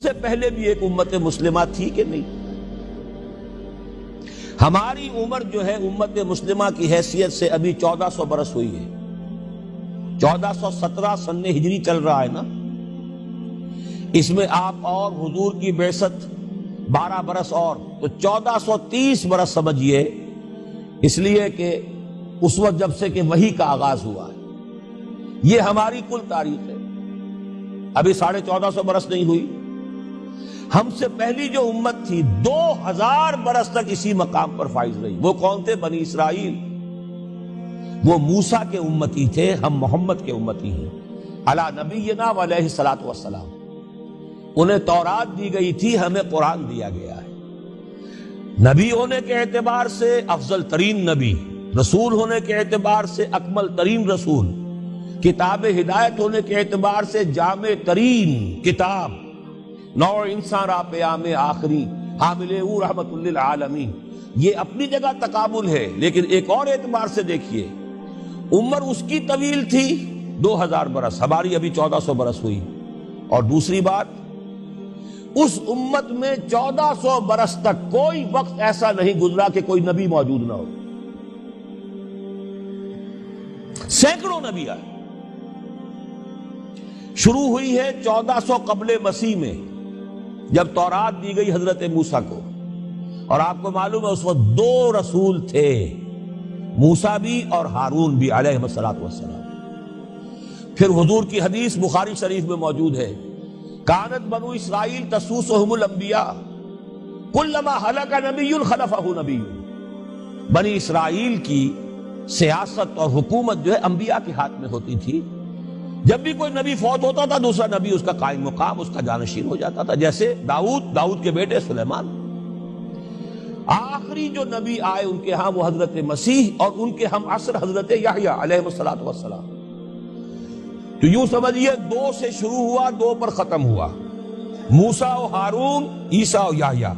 سے پہلے بھی ایک امت مسلمہ تھی کہ نہیں؟ ہماری عمر جو ہے امت مسلمہ کی حیثیت سے ابھی 1400 برس ہوئی ہے. 1417 سن ہجری چل رہا ہے نا. اس میں آپ اور حضور کی بعثت 12 برس اور، تو 1430 برس سمجھیے، اس لیے کہ اس وقت جب سے کہ وحی کا آغاز ہوا ہے. یہ ہماری کل تاریخ ہے. ابھی 1450 برس نہیں ہوئی. ہم سے پہلی جو امت تھی 2000 برس تک اسی مقام پر فائز رہی. وہ کون تھے؟ بنی اسرائیل. وہ موسیٰ کے امتی تھے، ہم محمد کے امتی ہیں علی نبینا علیہ الصلوۃ والسلام. انہیں تورات دی گئی تھی، ہمیں قرآن دیا گیا ہے. نبی ہونے کے اعتبار سے افضل ترین نبی، رسول ہونے کے اعتبار سے اکمل ترین رسول، کتاب ہدایت ہونے کے اعتبار سے جامع ترین کتاب، نوع انسان را پیام آخری، حامل او رحمت للعالمین. یہ اپنی جگہ تقابل ہے، لیکن ایک اور اعتبار سے دیکھیے، عمر اس کی طویل تھی 2000 برس، ہماری ابھی 1400 برس ہوئی. اور دوسری بات، اس امت میں 1400 برس تک کوئی وقت ایسا نہیں گزرا کہ کوئی نبی موجود نہ ہو. سینکڑوں نبی آئے. شروع ہوئی ہے 1400 قبل مسیح میں، جب تورات دی گئی حضرت موسیٰ کو. اور آپ کو معلوم ہے اس وقت 2 رسول تھے، موسیٰ بھی اور ہارون بھی علیہ الصلوۃ والسلام. پھر حضور کی حدیث بخاری شریف میں موجود ہے، کانت بنو اسرائیل تسوسہم الانبیاء کلما ہلک نبی خلفہ نبی. بنی اسرائیل کی سیاست اور حکومت جو ہے انبیاء کے ہاتھ میں ہوتی تھی. جب بھی کوئی نبی فوت ہوتا تھا دوسرا نبی اس کا قائم مقام، اس کا جانشین ہو جاتا تھا. جیسے داؤد کے بیٹے سلیمان. آخری جو نبی آئے ان کے ہاں وہ حضرت مسیح، اور ان کے ہم عصر حضرت یحییٰ علیہ الصلوۃ والسلام. تو یوں سمجھیے 2 سے شروع ہوا، 2 پر ختم ہوا. موسیٰ و ہارون، عیسیٰ و یحییٰ،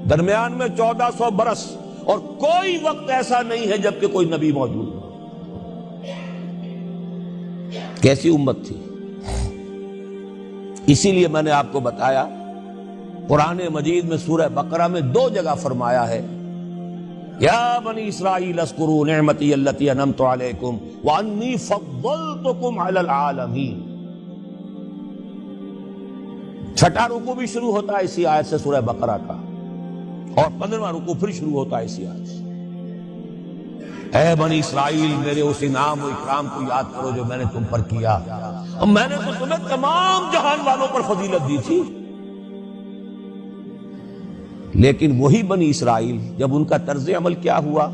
درمیان میں 1400 برس، اور کوئی وقت ایسا نہیں ہے جب کہ کوئی نبی موجود ہو. کیسی امت تھی. اسی لیے میں نے آپ کو بتایا قرآن مجید میں سورہ بقرہ میں 2 جگہ فرمایا ہے، یا بنی اسرائیل اذکروا نعمتی التی انعمت علیکم وانی فضلتکم علی العالمین. 6واں رکوع بھی شروع ہوتا ہے اسی آیت سے سورہ بقرہ کا، اور 15واں رکوع پھر شروع ہوتا ہے اسی آیت سے. اے بنی اسرائیل، میرے اس انعام و اکرام کو یاد کرو جو میں نے تم پر کیا، اور میں نے تو تمہیں تمام جہان والوں پر فضیلت دی تھی. لیکن وہی بنی اسرائیل جب ان کا طرز عمل کیا ہوا،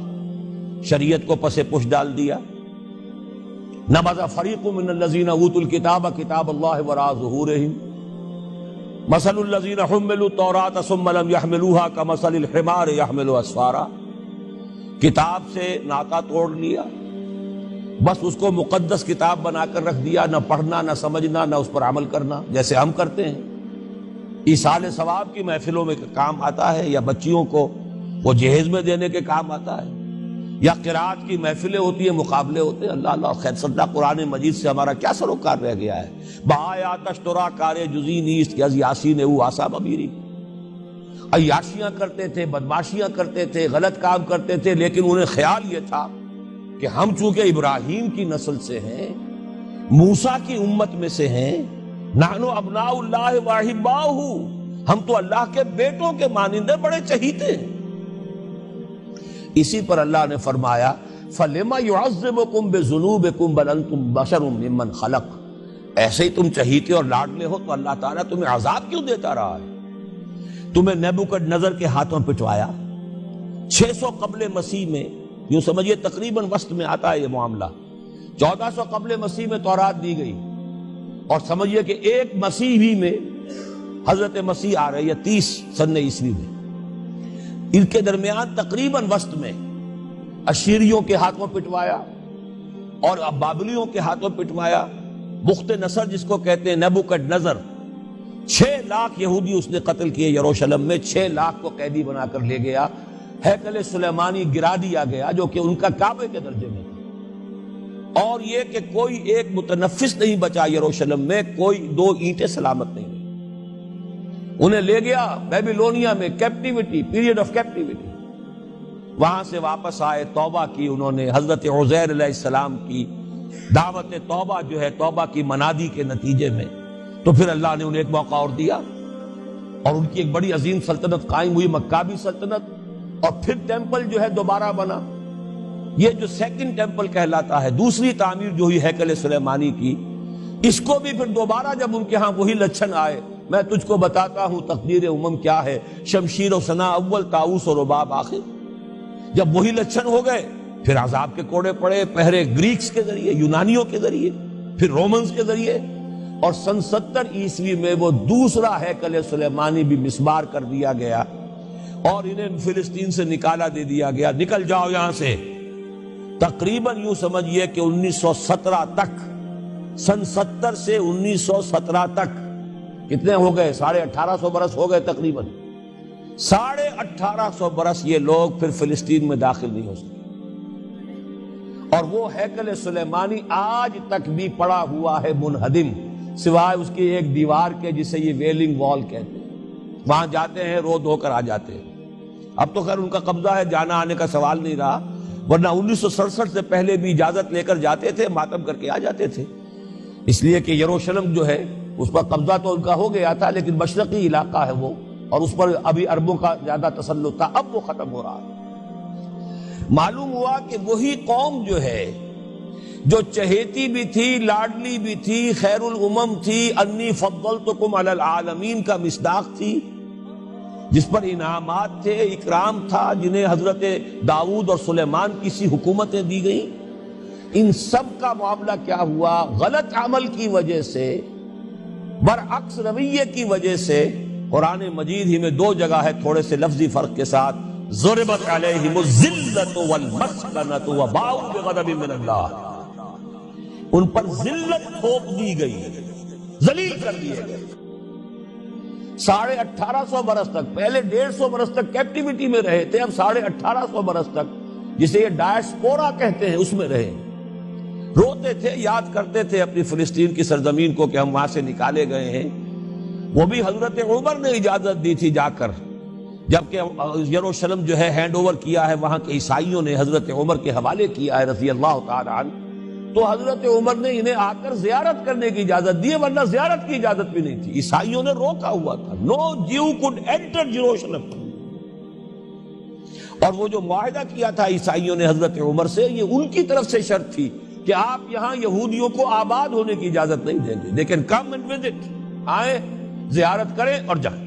شریعت کو پس پش ڈال دیا. نبذ فریق من الذین اوتوا الکتاب کتاب اللہ وراء ظہورہم مثل الذین حملوا التوراۃ ثم لم يحملوها كمثل الحمار يحمل اسفارا. کتاب سے ناطہ توڑ لیا، بس اس کو مقدس کتاب بنا کر رکھ دیا، نہ پڑھنا، نہ سمجھنا، نہ اس پر عمل کرنا، جیسے ہم کرتے ہیں. ایصال ثواب کی محفلوں میں کام آتا ہے، یا بچیوں کو وہ جہیز میں دینے کے کام آتا ہے، یا قرات کی محفلیں ہوتی ہیں، مقابلے ہوتے ہیں. اللہ اللہ خیر صدہ قرآن مجید سے ہمارا کیا سروکار رہ گیا ہے. بآیات اشترا کار جزی نیست کہ از یاسین او آسا بمیری. عیاشیاں کرتے تھے، بدماشیاں کرتے تھے، غلط کام کرتے تھے، لیکن انہیں خیال یہ تھا کہ ہم چونکہ ابراہیم کی نسل سے ہیں، موسیٰ کی امت میں سے ہیں، نحن ابناء اللہ واحباؤہ، ہم تو اللہ کے بیٹوں کے مانندے بڑے چہیتے ہیں. اسی پر اللہ نے فرمایا فَلِمَ يُعَذِّبُكُمْ بِذُنُوبِكُمْ بَلْ أَنْتُمْ بَشَرٌ مِّمَّنْ خَلَقَ. ایسے ہی تم چہیتے اور لاڈلے ہو تو اللہ تعالیٰ تمہیں عذاب کیوں دیتا رہا ہے؟ تمہیں نیبوکڈنیزر کے ہاتھوں پٹوایا 600 قبل مسیح میں. یوں سمجھیے تقریباً وسط میں آتا ہے یہ معاملہ. 1400 قبل مسیح میں تورات دی گئی، اور سمجھیے کہ ایک مسیحی میں حضرت مسیح آ رہے ہیں 30 سن عیسوی میں. ان کے درمیان تقریباً وسط میں اشیریوں کے ہاتھوں پٹوایا اور بابلیوں کے ہاتھوں پٹوایا. بخت نصر جس کو کہتے ہیں، نیبوکڈنیزر، 6 لاکھ یہودی اس نے قتل کیے یروشلم میں. 6 لاکھ کو قیدی بنا کر لے گیا. ہیکل سلیمانی گرا دیا گیا جو کہ ان کا کعبے کے درجے میں تھا. اور یہ کہ کوئی ایک متنفس نہیں بچا یروشلم میں، کوئی 2 اینٹیں سلامت نہیں. انہیں لے گیا بیبیلونیا میں کیپٹیوٹی، پیریڈ آف کیپٹیوٹی. وہاں سے واپس آئے، توبہ کی انہوں نے، حضرت عزیر علیہ السلام کی دعوت توبہ جو ہے، توبہ کی منادی کے نتیجے میں، تو پھر اللہ نے انہیں ایک موقع اور دیا اور ان کی ایک بڑی عظیم سلطنت قائم ہوئی، مکابی سلطنت. اور پھر ٹیمپل جو ہے دوبارہ بنا، یہ جو سیکنڈ ٹیمپل کہلاتا ہے، دوسری تعمیر جو ہوئی ہیکل سلیمانی کی. اس کو بھی پھر دوبارہ جب ان کے ہاں وہی لچھن آئے، میں تجھ کو بتاتا ہوں تقدیر امم کیا ہے، شمشیر و ثنا اول، طاؤس و رباب آخر. جب وہی لچھن ہو گئے، پھر عذاب کے کوڑے پڑے، پہلے گریکس کے ذریعے، یونانیوں کے ذریعے، پھر رومنز کے ذریعے، اور سن 70 عیسوی میں وہ دوسرا ہیکل سلیمانی بھی مسمار کر دیا گیا اور انہیں فلسطین سے نکالا دے دیا گیا. نکل جاؤ یہاں سے. تقریباً یوں سمجھئے کہ 1917 تک، سن 70 سے 1917 تک کتنے ہو گئے؟ 1850 برس ہو گئے تقریباً. 1850 برس یہ لوگ پھر فلسطین میں داخل نہیں ہو سکے. اور وہ ہیکل سلیمانی آج تک بھی پڑا ہوا ہے منہدم، سوائے اس کی ایک دیوار کے جسے یہ ویلنگ وال کہتے ہیں. وہاں جاتے ہیں، رو دھو کر آ جاتے ہیں. اب تو خیر ان کا قبضہ ہے، جانا آنے کا سوال نہیں رہا، ورنہ 1967 سے پہلے بھی اجازت لے کر جاتے تھے، ماتم کر کے آ جاتے تھے. اس لیے کہ یروشلم جو ہے اس پر قبضہ تو ان کا ہو گیا تھا، لیکن مشرقی علاقہ ہے وہ، اور اس پر ابھی عربوں کا زیادہ تسلط تھا. اب وہ ختم ہو رہا ہے. معلوم ہوا کہ وہی قوم جو ہے، جو چہیتی بھی تھی، لاڈلی بھی تھی، خیر الامم تھی، انی فضلتکم علی العالمین کا مصداق تھی، جس پر انعامات تھے، اکرام تھا، جنہیں حضرت داؤد اور سلیمان کی سی حکومتیں دی گئیں. ان سب کا معاملہ کیا ہوا؟ غلط عمل کی وجہ سے، برعکس رویے کی وجہ سے. قرآن مجید ہی میں 2 جگہ ہے تھوڑے سے لفظی فرق کے ساتھ، ضربت علیہم الذلۃ والمسکنۃ وباؤوا بغضب من اللہ. ان پر ذلت تھوپ دی گئی، ذلیل کر دیے گئے. 1850 برس تک، پہلے 150 برس تک کیپٹیوٹی میں رہے تھے، اب 1850 برس تک جسے یہ ڈائسپورا کہتے ہیں اس میں رہے. روتے تھے، یاد کرتے تھے اپنی فلسطین کی سرزمین کو کہ ہم وہاں سے نکالے گئے ہیں. وہ بھی حضرت عمر نے اجازت دی تھی جا کر، جبکہ یروشلم جو ہے ہینڈ اوور کیا ہے وہاں کے عیسائیوں نے، حضرت عمر کے حوالے کیا ہے رضی اللہ تعالی عنہ. تو حضرت عمر نے انہیں آ کر زیارت کرنے کی اجازت دی ہے، ورنہ زیارت کی اجازت بھی نہیں تھی. عیسائیوں نے روکا ہوا تھا، نو جیو کوڈ انٹر جیروشلم. اور وہ جو معاہدہ کیا تھا عیسائیوں نے حضرت عمر سے، یہ ان کی طرف سے شرط تھی کہ آپ یہاں یہودیوں کو آباد ہونے کی اجازت نہیں دیں گے، لیکن کم اینڈ وزٹ، آئیں زیارت کریں اور جائیں،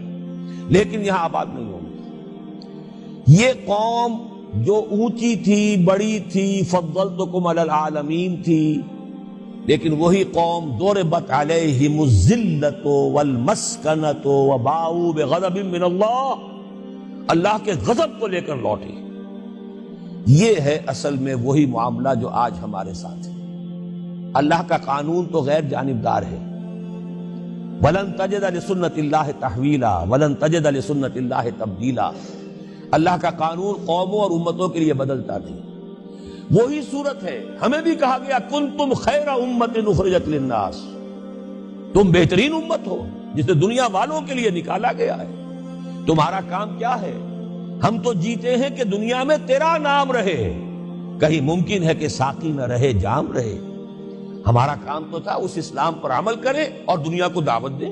لیکن یہاں آباد نہیں ہوں گے. یہ قوم جو اونچی تھی، بڑی تھی، فضلتکم علی العالمین تھی، لیکن وہی قوم ضربت علیہم الذلۃ والمسکنۃ وباؤوا بغضب من اللہ، اللہ کے غضب کو لے کر لوٹے. یہ ہے اصل میں وہی معاملہ جو آج ہمارے ساتھ ہے. اللہ کا قانون تو غیر جانبدار ہے. وَلَن تَجِدَ لِسُنَّتِ اللَّهِ تَحْوِيلًا وَلَن تَجِدَ لِسُنَّتِ اللَّهِ تَبْدِيلًا. اللہ کا قانون قوموں اور امتوں کے لیے بدلتا نہیں. وہی صورت ہے، ہمیں بھی کہا گیا کنتم خیر امت اخرجت للناس، تم بہترین امت ہو جسے دنیا والوں کے لیے نکالا گیا ہے. تمہارا کام کیا ہے؟ ہم تو جیتے ہیں کہ دنیا میں تیرا نام رہے، کہیں ممکن ہے کہ ساقی نہ رہے، جام رہے. ہمارا کام تو تھا اس اسلام پر عمل کرے اور دنیا کو دعوت دے،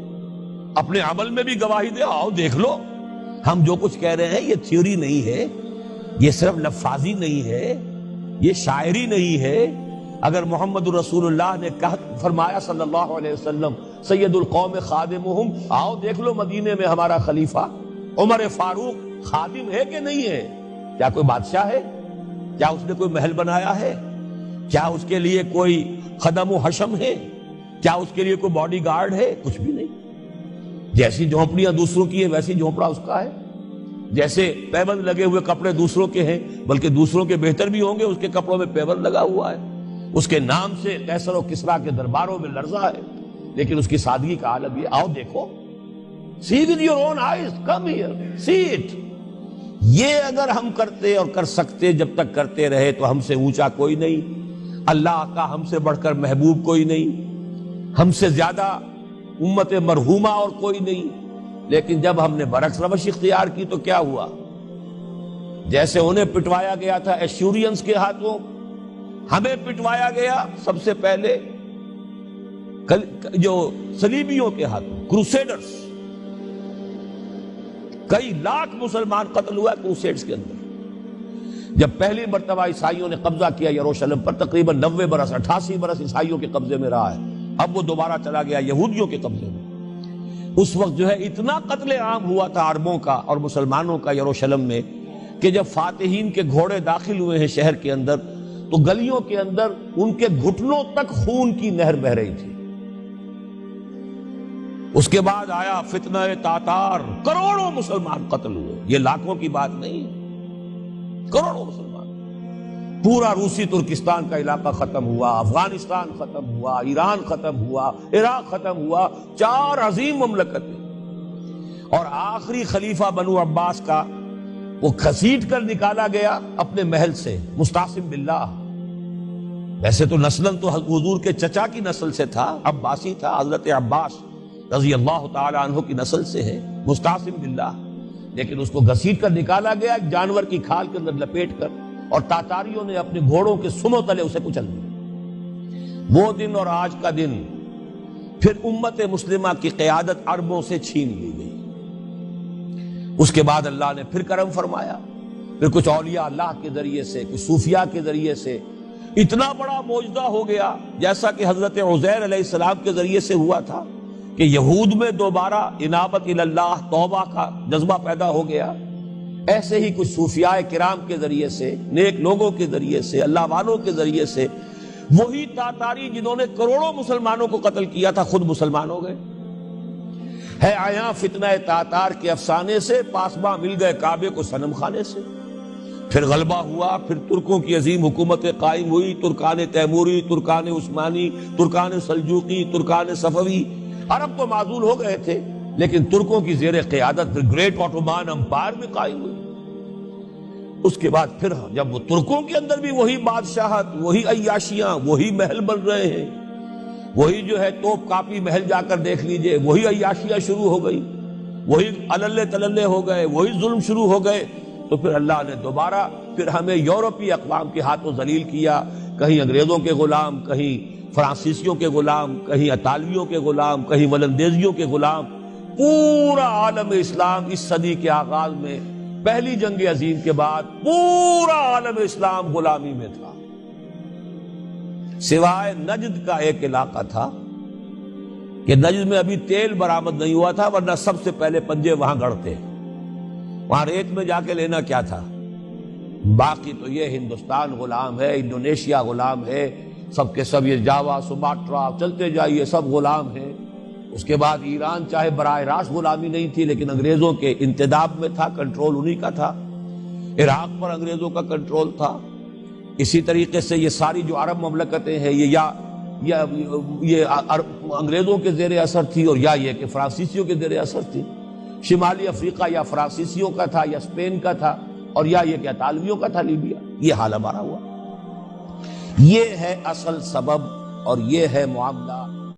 اپنے عمل میں بھی گواہی دے. آؤ دیکھ لو، ہم جو کچھ کہہ رہے ہیں یہ تھیوری نہیں ہے، یہ صرف لفاظی نہیں ہے، یہ شاعری نہیں ہے. اگر محمد رسول اللہ نے فرمایا صلی اللہ علیہ وسلم سید القوم خادمہم، آؤ دیکھ لو مدینے میں ہمارا خلیفہ عمر فاروق خادم ہے کہ نہیں ہے؟ کیا کوئی بادشاہ ہے؟ کیا اس نے کوئی محل بنایا ہے؟ کیا اس کے لیے کوئی خدم و حشم ہے؟ کیا اس کے لیے کوئی باڈی گارڈ ہے؟ کچھ بھی نہیں. جیسی جھونپڑیاں دوسروں کی ہیں ویسی جھونپڑا اس کا ہے. جیسے پیبند لگے ہوئے کپڑے دوسروں کے ہیں، بلکہ دوسروں کے بہتر بھی ہوں گے، اس کے کپڑوں میں پیبند لگا ہوا ہے. اس کے نام سے قیصر و کسریٰ کے درباروں میں لرزہ ہے، لیکن اس کی سادگی کا عالم یہ. آؤ دیکھو، see with your own eyes, come here, see it. یہ اگر ہم کرتے اور کر سکتے، جب تک کرتے رہے تو ہم سے اونچا کوئی نہیں، اللہ کا ہم سے بڑھ کر محبوب کوئی نہیں، ہم سے زیادہ امت مرحومہ اور کوئی نہیں. لیکن جب ہم نے برعکس روش اختیار کی تو کیا ہوا؟ جیسے انہیں پٹوایا گیا تھا ایشورینز کے ہاتھوں، ہمیں پٹوایا گیا سب سے پہلے جو صلیبیوں کے ہاتھوں، کروسیڈرز۔ کئی لاکھ مسلمان قتل ہوا کروسیڈز کے اندر۔ جب پہلی مرتبہ عیسائیوں نے قبضہ کیا یروشلم پر، تقریباً 90 برس 88 برس عیسائیوں کے قبضے میں رہا ہے، اب وہ دوبارہ چلا گیا یہودیوں کے قبضے میں۔ اس وقت جو ہے اتنا قتل عام ہوا تھا عربوں کا اور مسلمانوں کا یروشلم میں کہ جب فاتحین کے گھوڑے داخل ہوئے ہیں شہر کے اندر تو گلیوں کے اندر ان کے گھٹنوں تک خون کی نہر بہہ رہی تھی۔ اس کے بعد آیا فتنہ تاتار، کروڑوں مسلمان قتل ہوئے، یہ لاکھوں کی بات نہیں ہے، کروڑوں مسلمان۔ پورا روسی ترکستان کا علاقہ ختم ہوا، افغانستان ختم ہوا، ایران ختم ہوا، عراق ختم ہوا، 4 عظیم مملکتیں۔ اور آخری خلیفہ بنو عباس کا وہ گھسیٹ کر نکالا گیا اپنے محل سے، مستعصم باللہ۔ ویسے تو نسلاً تو حضور کے چچا کی نسل سے تھا، عباسی تھا، حضرت عباس رضی اللہ تعالی عنہ کی نسل سے ہے، مستعصم باللہ، لیکن اس کو گھسیٹ کر نکالا گیا ایک جانور کی کھال کے اندر لپیٹ کر، اور تاتاریوں نے اپنے گھوڑوں کے سموں تلے اسے کچل دیا۔ وہ دن اور آج کا دن پھر امت مسلمہ کی قیادت عربوں سے چھین لی گئی۔ اس کے بعد اللہ نے پھر کرم فرمایا، پھر کچھ اولیاء اللہ کے ذریعے سے، کچھ صوفیاء کے ذریعے سے اتنا بڑا معجزہ ہو گیا، جیسا کہ حضرت عزیر علیہ السلام کے ذریعے سے ہوا تھا کہ یہود میں دوبارہ انابت اللہ، توبہ کا جذبہ پیدا ہو گیا۔ ایسے ہی کچھ صوفیاء کرام کے ذریعے سے، نیک لوگوں کے ذریعے سے، اللہ والوں کے ذریعے سے، وہی تاتاری جنہوں نے کروڑوں مسلمانوں کو قتل کیا تھا خود مسلمان ہو گئے۔ ہے آیا فتنہ تاتار کے افسانے سے، پاسباں مل گئے کعبے کو صنم خانے سے۔ پھر غلبہ ہوا، پھر ترکوں کی عظیم حکومت قائم ہوئی، ترکان تیموری، Terken Usmani, Terken Seljuqi, Terken صفوی۔ عرب تو معزول ہو گئے تھے، لیکن ترکوں کی زیر قیادت پھر گریٹ آٹومان امپائر میں قائم ہوئی۔ اس کے بعد پھر جب وہ ترکوں کے اندر بھی وہی بادشاہت، وہی عیاشیاں، وہی محل بن رہے ہیں، وہی جو ہے توپ کاپی محل جا کر دیکھ لیجئے، وہی عیاشیاں شروع ہو گئی، وہی عللے تللے ہو گئے، وہی ظلم شروع ہو گئے، تو پھر اللہ نے دوبارہ پھر ہمیں یورپی اقوام کے ہاتھوں ذلیل کیا، کہیں انگریزوں کے غلام، کہیں فرانسیسیوں کے غلام، کہیں اطالویوں کے غلام، کہیں ولندیزیوں کے غلام۔ پورا عالم اسلام اس صدی کے آغاز میں، پہلی جنگ عظیم کے بعد، پورا عالم اسلام غلامی میں تھا، سوائے نجد کا ایک علاقہ تھا کہ نجد میں ابھی تیل برآمد نہیں ہوا تھا، ورنہ سب سے پہلے پنجے وہاں گڑتے، وہاں ریت میں جا کے لینا کیا تھا۔ باقی تو یہ ہندوستان غلام ہے، انڈونیشیا غلام ہے، سب کے سب یہ جاوا، سماٹرا، چلتے جائیے سب غلام ہیں۔ اس کے بعد ایران چاہے براہ راست غلامی نہیں تھی، لیکن انگریزوں کے انتداب میں تھا، کنٹرول انہی کا تھا۔ عراق پر انگریزوں کا کنٹرول تھا۔ اسی طریقے سے یہ ساری جو عرب مملکتیں ہیں یہ انگریزوں کے زیر اثر تھی، اور یا یہ کہ فرانسیسیوں کے زیر اثر تھی۔ شمالی افریقہ یا فرانسیسیوں کا تھا یا اسپین کا تھا، اور یا یہ کہ اطالویوں کا تھا، لیبیا۔ یہ حال ہمارا ہوا۔ یہ ہے اصل سبب اور یہ ہے معاملہ